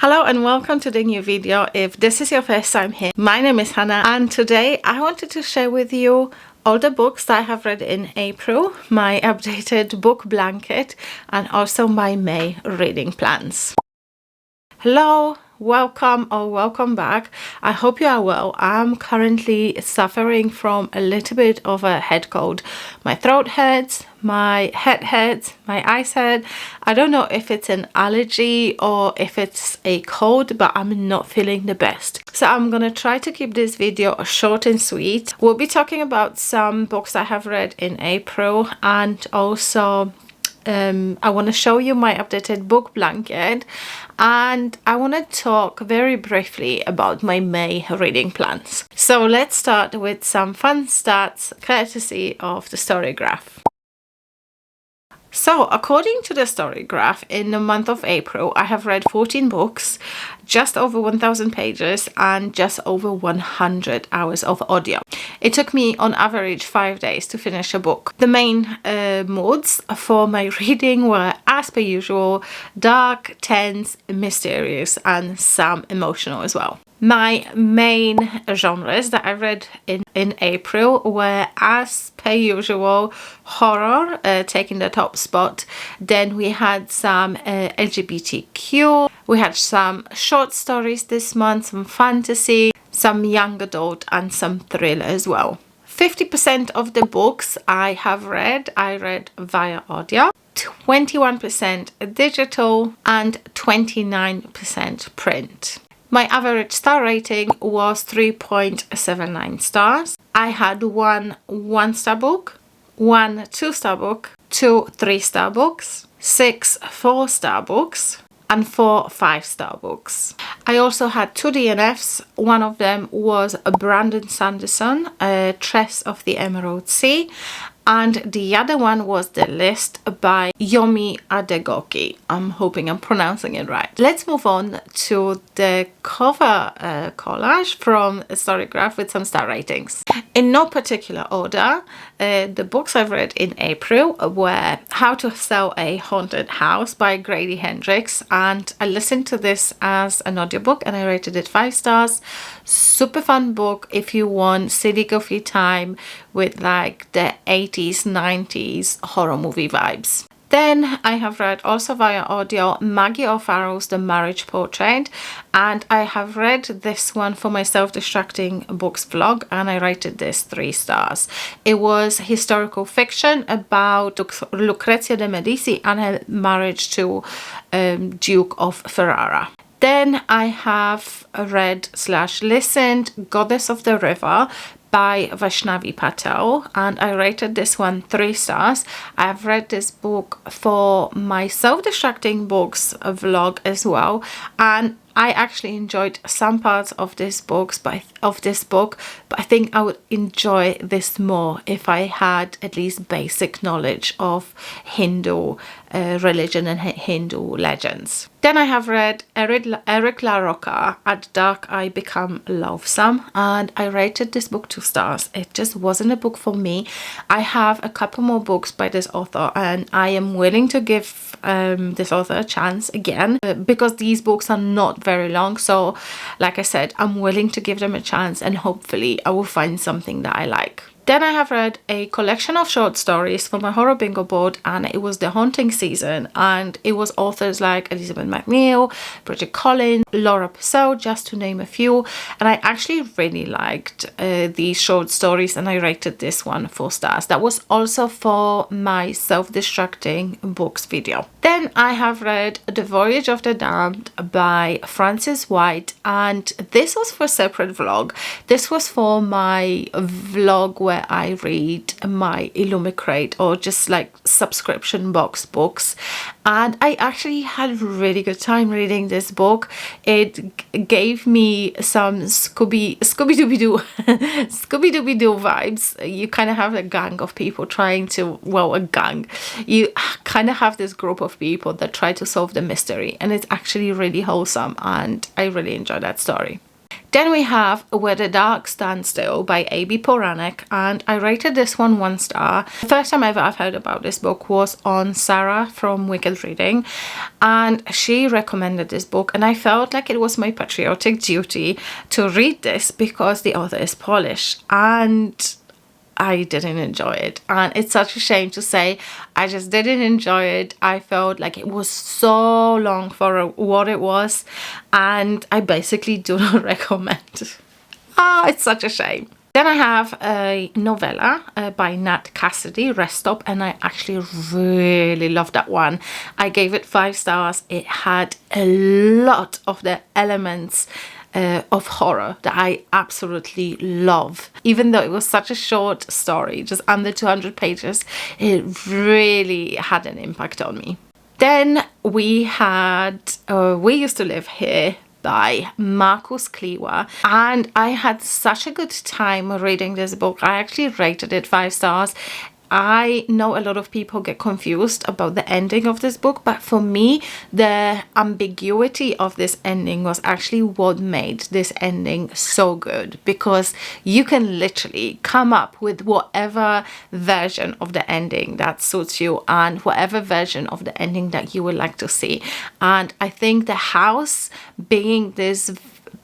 Hello and welcome to the new video. If this is your first time here, my name is Hannah and today I wanted to share with you all the books that I have read in April, my updated book blanket, and also my May reading plans. Hello, welcome or welcome back. I hope you are well. I'm currently suffering from a little bit of a head cold. My throat hurts, my head hurts, my eyes hurt. I don't know if it's an allergy or if it's a cold, but I'm not feeling the best. So I'm gonna try to keep this video short and sweet. We'll be talking about some books I have read in April, and also I want to show you my updated book blanket, and I want to talk very briefly about my May reading plans. So let's start with some fun stats courtesy of the story graph. So according to the story graph, in the month of April, I have read 14 books, just over 1,000 pages, and just over 100 hours of audio. It took me on average 5 days to finish a book. The main moods for my reading were, as per usual, dark, tense, mysterious, and some emotional as well. My main genres that I read in April were, as per usual, horror taking the top spot. Then we had some LGBTQ. We had some short stories this month, some fantasy, some young adult, and some thriller as well. 50% of the books I read via audio, 21% digital, and 29% print. My average star rating was 3.79 stars. I had one 1-star book, one 2-star book, two 3-star books, 6 4-star books, and 4 5-star books. I also had 2 DNFs. One of them was a Brandon Sanderson, Tress of the Emerald Sea, and the other one was The List by Yomi Adegoke. I'm hoping I'm pronouncing it right. Let's move on to the cover collage from Storygraph with some star ratings. In no particular order, the books I've read in April were How to Sell a Haunted House by Grady Hendrix, and I listened to this as an audiobook and I rated it 5 stars. Super fun book if you want silly goofy time with like the 80s 90s horror movie vibes. Then I have read also via audio Maggie O'Farrell's The Marriage Portrait, and I have read this one for my self-destructing books vlog and I rated this 3 stars. It was historical fiction about Lucrezia de Medici and her marriage to Duke of Ferrara. Then I have read / listened Goddess of the River by Vaishnavi Patel, and I rated this one 3 stars. I have read this book for my self-destructing books vlog as well, and I actually enjoyed some parts of this book, but I think I would enjoy this more if I had at least basic knowledge of Hindu religion and Hindu legends. Then I have read Eric La Rocca, At Dark I Become Loathsome, and I rated this book 2 stars. It just wasn't a book for me. I have a couple more books by this author and I am willing to give this author a chance again because these books are not very long. So like I said, I'm willing to give them a chance and hopefully I will find something that I like. Then I have read a collection of short stories for my horror bingo board, and it was the haunting season, and it was authors like Elizabeth McNeil, Bridget Collins, Laura Pissot, just to name a few, and I actually really liked these short stories and I rated this one 4 stars. That was also for my self-destructing books video. Then I have read The Voyage of the Damned by Frances White, and this was for a separate vlog. This was for my vlog where I read my Illumicrate or just like subscription box books, and I actually had a really good time reading this book. It gave me some Scooby-Dooby-Doo Scooby-Dooby-Doo vibes. You kind of have a gang of people trying to, well, a gang. You kind of have this group of people that try to solve the mystery, and it's actually really wholesome and I really enjoyed that story. Then we have Where the Dark Stands Still by A.B. Puranik, and I rated this one 1 star. The first time ever I've heard about this book was on Sarah from Wicked Reading, and she recommended this book, and I felt like it was my patriotic duty to read this because the author is Polish, and I didn't enjoy it, and it's such a shame to say I just didn't enjoy it. I felt like it was so long for what it was, and I basically do not recommend. It's such a shame. Then I have a novella by Nat Cassidy, Rest Stop, and I actually really loved that one. I gave it 5 stars. It had a lot of the elements of horror that I absolutely love. Even though it was such a short story, just under 200 pages, it really had an impact on me. Then we had We Used to Live Here by Markus Kliwa, and I had such a good time reading this book. I actually rated it 5 stars. I know a lot of people get confused about the ending of this book, but for me, the ambiguity of this ending was actually what made this ending so good, because you can literally come up with whatever version of the ending that suits you and whatever version of the ending that you would like to see. And I think the house being this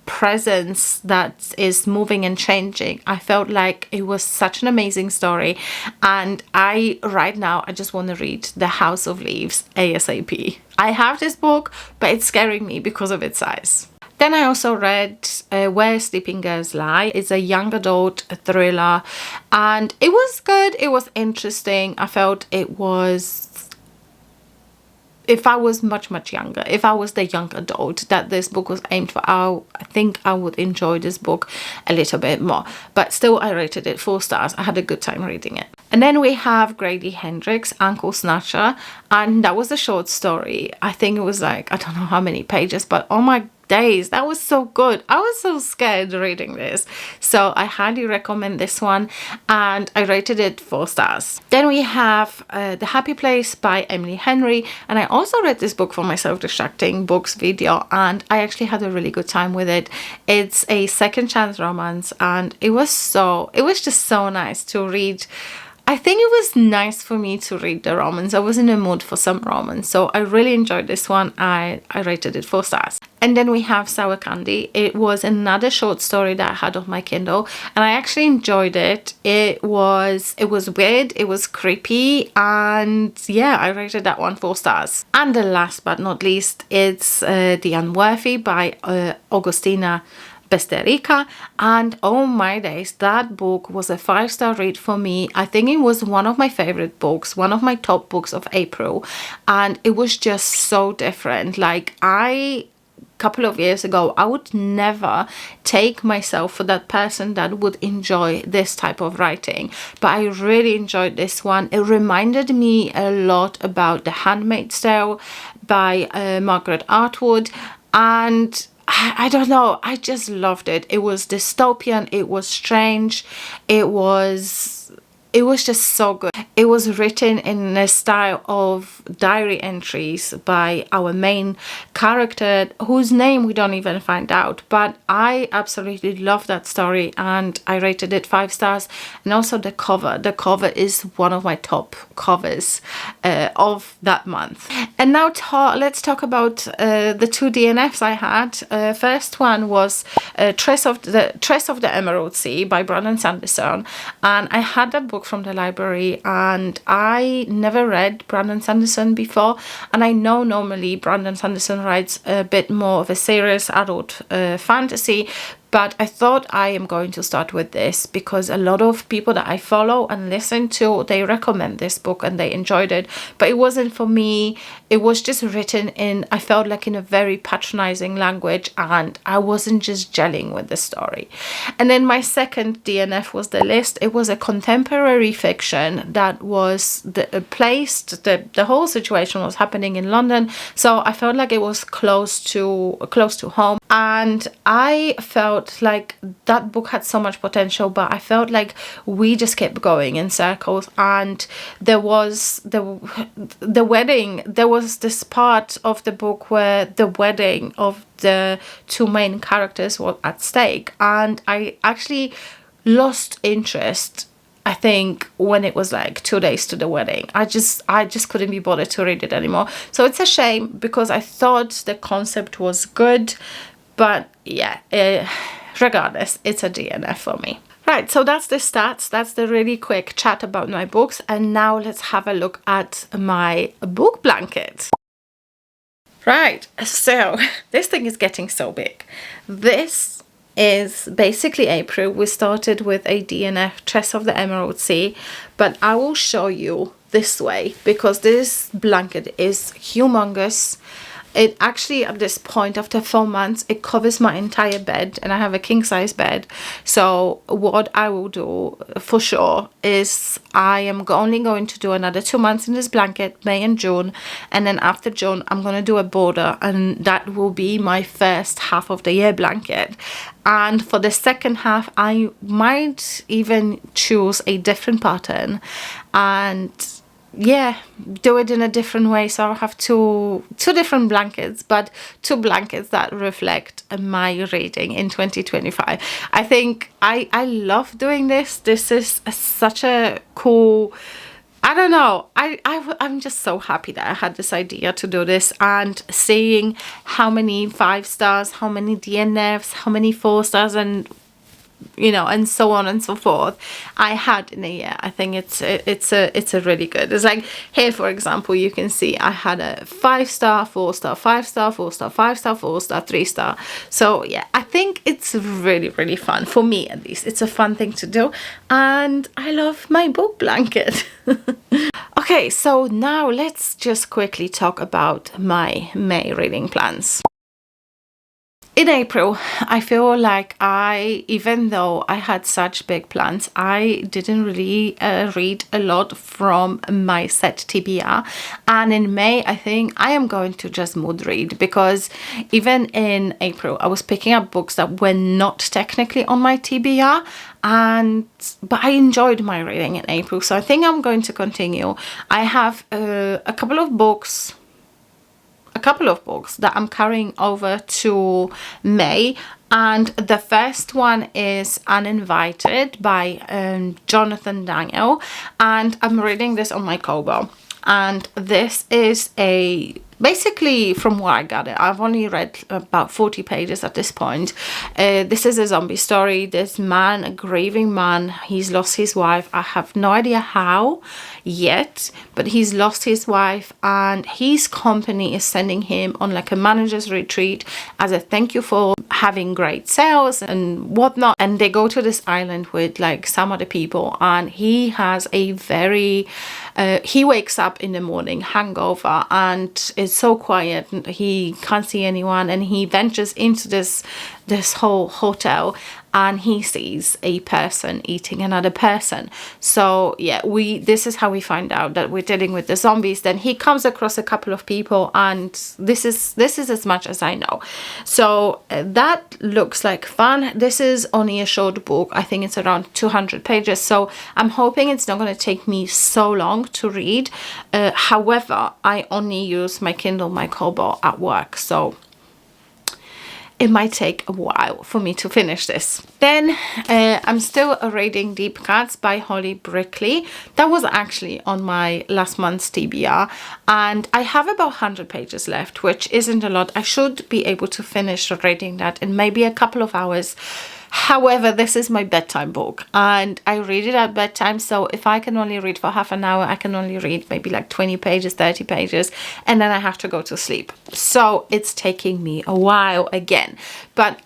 presence that is moving and changing, I felt like it was such an amazing story, and right now I just want to read The House of Leaves ASAP. I have this book, but it's scaring me because of its size. Then I also read Where Sleeping Girls Lie. It's a young adult thriller, and it was good. It was interesting. I felt it was, if I was much younger, if I was the young adult that this book was aimed for, I think I would enjoy this book a little bit more. But still, I rated it 4 stars. I had a good time reading it. And then we have Grady Hendrix, Ankle Snatcher, and that was a short story. I think it was like, I don't know how many pages, but oh my days, that was so good. I was so scared reading this, so I highly recommend this one, and I rated it 4 stars. Then we have The Happy Place by Emily Henry, and I also read this book for my Self-Destructing Books video, and I actually had a really good time with it. It's a second chance romance, and it was just so nice to read. I think it was nice for me to read the romance. I was in a mood for some romance, so I really enjoyed this one. I rated it 4 stars. And then we have Sour Candy. It was another short story that I had on my Kindle, and I actually enjoyed it. It was weird, it was creepy, and yeah, I rated that one 4 stars. And the last but not least, it's The Unworthy by Augustina Besterica, and oh my days, that book was a 5-star read for me. I think it was one of my favorite books, one of my top books of April, and it was just so different. Like, a couple of years ago, I would never take myself for that person that would enjoy this type of writing, but I really enjoyed this one. It reminded me a lot about The Handmaid's Tale by Margaret Atwood, and I don't know, I just loved it. It was dystopian, it was strange, it was just so good. It was written in a style of diary entries by our main character, whose name we don't even find out. But I absolutely love that story, and I rated it 5 stars. And also the cover. The cover is one of my top covers of that month. And now let's talk about the 2 DNFs I had. First one was Trace of the Emerald Sea by Brandon Sanderson. And I had that book from the library, and I never read Brandon Sanderson before, and I know normally Brandon Sanderson writes a bit more of a serious adult fantasy, but I thought I am going to start with this because a lot of people that I follow and listen to, they recommend this book and they enjoyed it, but it wasn't for me. It was just written in, I felt like, in a very patronizing language, and I wasn't just gelling with the story. And then my second DNF was The List. It was a contemporary fiction that was the whole situation was happening in London, so I felt like it was close to home, and I felt like that book had so much potential, but I felt like we just kept going in circles. And there was the wedding, there was this part of the book where the wedding of the two main characters was at stake, and I actually lost interest, I think, when it was like 2 days to the wedding. I just couldn't be bothered to read it anymore. So it's a shame, because I thought the concept was good, but yeah, regardless, it's a DNF for me. Right, so that's the stats. That's the really quick chat about my books. And now let's have a look at my book blanket. Right, so this thing is getting so big. This is basically April. We started with a DNF, Chess of the Emerald Sea, but I will show you this way because this blanket is humongous. It actually, at this point, after 4 months, it covers my entire bed, and I have a king size bed. So what I will do for sure is I am only going to do another 2 months in this blanket, May and June. And then after June, I'm going to do a border, and that will be my first half of the year blanket. And for the second half, I might even choose a different pattern and yeah, do it in a different way. So I'll have two different blankets, but 2 blankets that reflect my reading in 2025. I think I love doing this. This is such a cool, I don't know, I'm just so happy that I had this idea to do this, and seeing how many 5 stars, how many DNFs, how many 4 stars, and you know, and so on and so forth I had in a year. I think it's a really good. It's like here, for example, you can see I had a 5 star, 4 star, 5 star, 4 star, 5 star, 4 star, 3 star. So yeah, I think it's really, really fun for me. At least it's a fun thing to do, and I love my book blanket. Okay, so now let's just quickly talk about my May reading plans. In April, I feel like even though I had such big plans, I didn't really read a lot from my set TBR. And in May, I think I am going to just mood read, because even in April, I was picking up books that were not technically on my TBR. But I enjoyed my reading in April. So I think I'm going to continue. I have a couple of books that I'm carrying over to May, and the first one is Uninvited by Jonathan Daniel, and I'm reading this on my Kobo. And this is basically, from what I gather, I've only read about 40 pages at this point. This is a zombie story. This man, a grieving man, he's lost his wife. I have no idea how yet, but he's lost his wife, and his company is sending him on like a manager's retreat as a thank you for having great sales and whatnot. And they go to this island with like some other people, and he has a very he wakes up in the morning hangover, and it's so quiet, he can't see anyone, and he ventures into this whole hotel, and he sees a person eating another person. So yeah, this is how we find out that we're dealing with the zombies. Then he comes across a couple of people, and this is as much as I know. So that looks like fun. This is only a short book. I think it's around 200 pages, so I'm hoping it's not going to take me so long to read. However, I only use my Kindle, my Kobo at work, so it might take a while for me to finish this. Then I'm still reading Deep Cuts by Holly Brickley. That was actually on my last month's TBR, and I have about 100 pages left, which isn't a lot. I should be able to finish reading that in maybe a couple of hours. However, this is my bedtime book, and I read it at bedtime. So if I can only read for half an hour, I can only read maybe like 20 pages, 30 pages, and then I have to go to sleep. So it's taking me a while again. But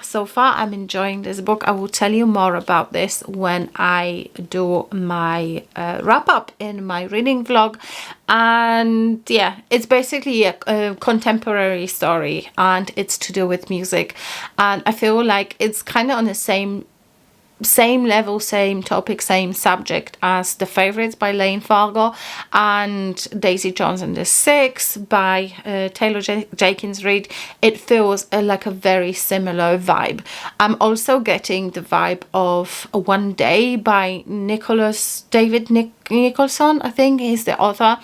so far, I'm enjoying this book. I will tell you more about this when I do my wrap up in my reading vlog. And yeah, it's basically a contemporary story, and it's to do with music, and I feel like it's kind of on the same same level, same topic, same subject as The Favourites by Lane Fargo and Daisy Jones and the Six by Taylor Jenkins Reid. It feels like a very similar vibe. I'm also getting the vibe of One Day by David Nicholson, I think he's the author,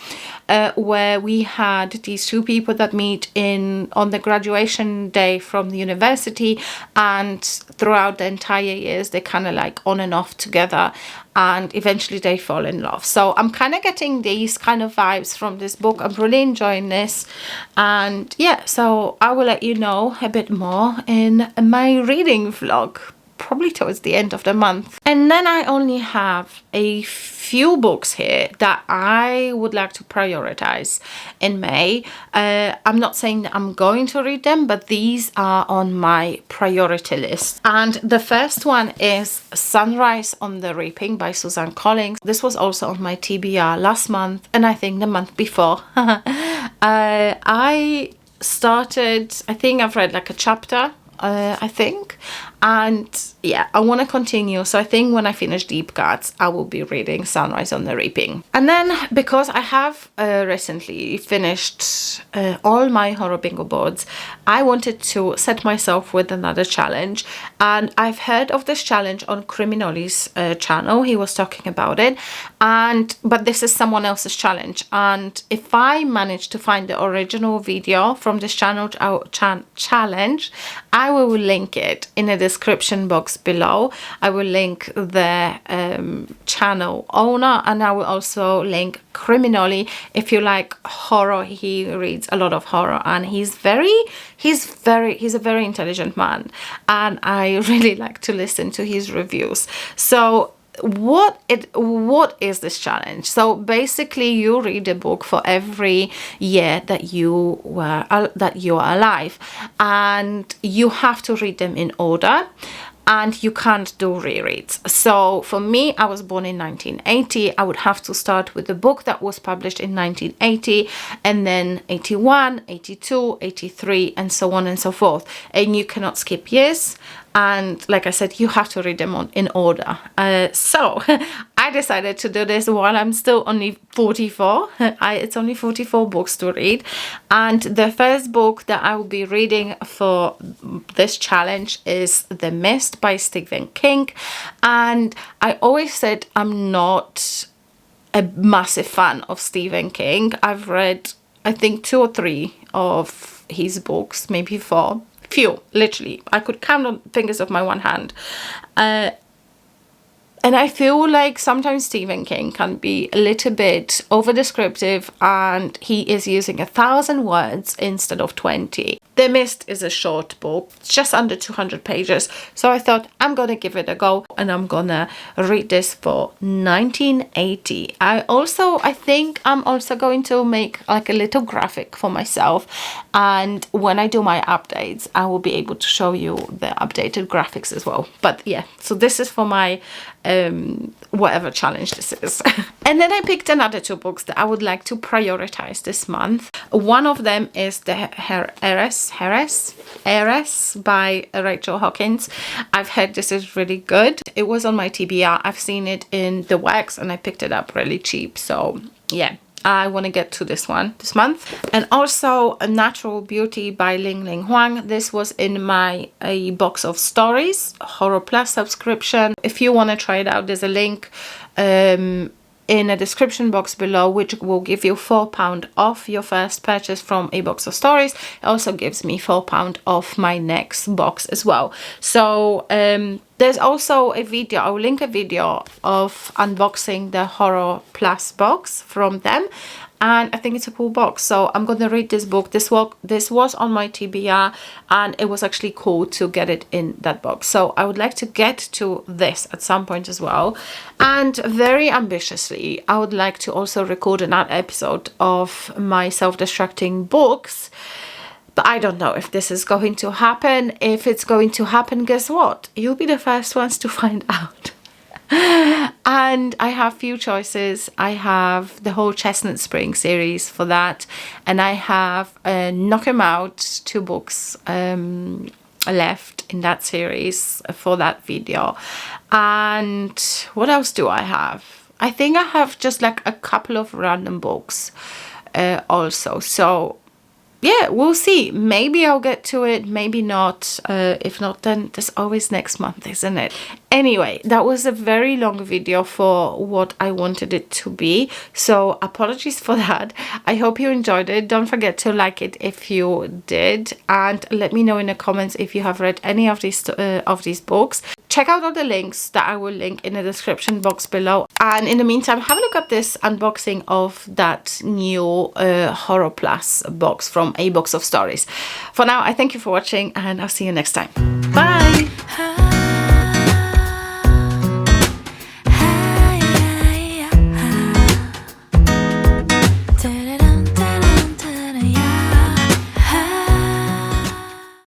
where we had these two people that meet on the graduation day from the university, and throughout the entire years they kind of like on and off together, and eventually they fall in love. So I'm kind of getting these kind of vibes from this book. I'm really enjoying this, and yeah, so I will let you know a bit more in my reading vlog, probably towards the end of the month. And then I only have a few books here that I would like to prioritize in May. I'm not saying that I'm going to read them, but these are on my priority list. And the first one is Sunrise on the Reaping by Suzanne Collins. This was also on my TBR last month, and I think the month before. I think I've read like a chapter, I think, and yeah, I want to continue. So I think when I finish Deep Cuts, I will be reading Sunrise on the Reaping. And then, because I have recently finished all my horror bingo boards, I wanted to set myself with another challenge, and I've heard of this challenge on Criminoli's channel. He was talking about it, but this is someone else's challenge, and if I manage to find the original video from this channel challenge, I will link it in the description box below. I will link the channel owner, and I will also link Criminoli. If you like horror, he reads a lot of horror, and he's a very intelligent man, and I really like to listen to his reviews. So what is this challenge? So basically, you read a book for every year that you are alive, and you have to read them in order, and you can't do rereads. So for me, I was born in 1980. I would have to start with the book that was published in 1980, and then 81, 82, 83, and so on and so forth. And you cannot skip years. And like I said, you have to read them in order. So I decided to do this while I'm still only 44. It's only 44 books to read. And the first book that I will be reading for this challenge is The Mist by Stephen King. And I always said I'm not a massive fan of Stephen King. I've read, I think, 2 or 3 of his books, maybe 4. Few, literally. I could count on fingers of my one hand. And I feel like sometimes Stephen King can be a little bit over descriptive, and he is using 1,000 words instead of 20. The Mist is a short book, just under 200 pages. So I thought I'm gonna give it a go, and I'm gonna read this for 1980. I think I'm also going to make like a little graphic for myself, and when I do my updates, I will be able to show you the updated graphics as well. But yeah, so this is for my whatever challenge this is. And then I picked another 2 books that I would like to prioritize this month. One of them is The Heiress by Rachel Hawkins. I've heard this is really good. It was on my TBR. I've seen it in the works, and I picked it up really cheap. So yeah, I want to get to this one this month. And also A Natural Beauty by Ling Ling Huang. This was in my box of stories Horror Plus subscription. If you want to try it out, there's a link in a description box below, which will give you £4 off your first purchase from a box of stories. It also gives me £4 off my next box as well. So there's also a video, I'll link a video of unboxing the Horror Plus box from them, and I think it's a cool box. So I'm gonna read this book. This was on my TBR, and it was actually cool to get it in that box. So I would like to get to this at some point as well. And very ambitiously, I would like to also record another episode of my self-destructing books. But I don't know if this is going to happen. If it's going to happen, guess what? You'll be the first ones to find out. And I have few choices. I have the whole Chestnut Spring series for that, and I have Knock 'em Out 2 books left in that series for that video. And what else do I have? I think I have just like a couple of random books also. So yeah, we'll see. Maybe I'll get to it, maybe not. If not, then there's always next month, isn't it? Anyway, that was a very long video for what I wanted it to be. So apologies for that. I hope you enjoyed it. Don't forget to like it if you did. And let me know in the comments if you have read any of these books. Check out all the links that I will link in the description box below. And in the meantime, have a look at this unboxing of that new Horror Plus box from A Box of Stories. For now, I thank you for watching and I'll see you next time. Bye!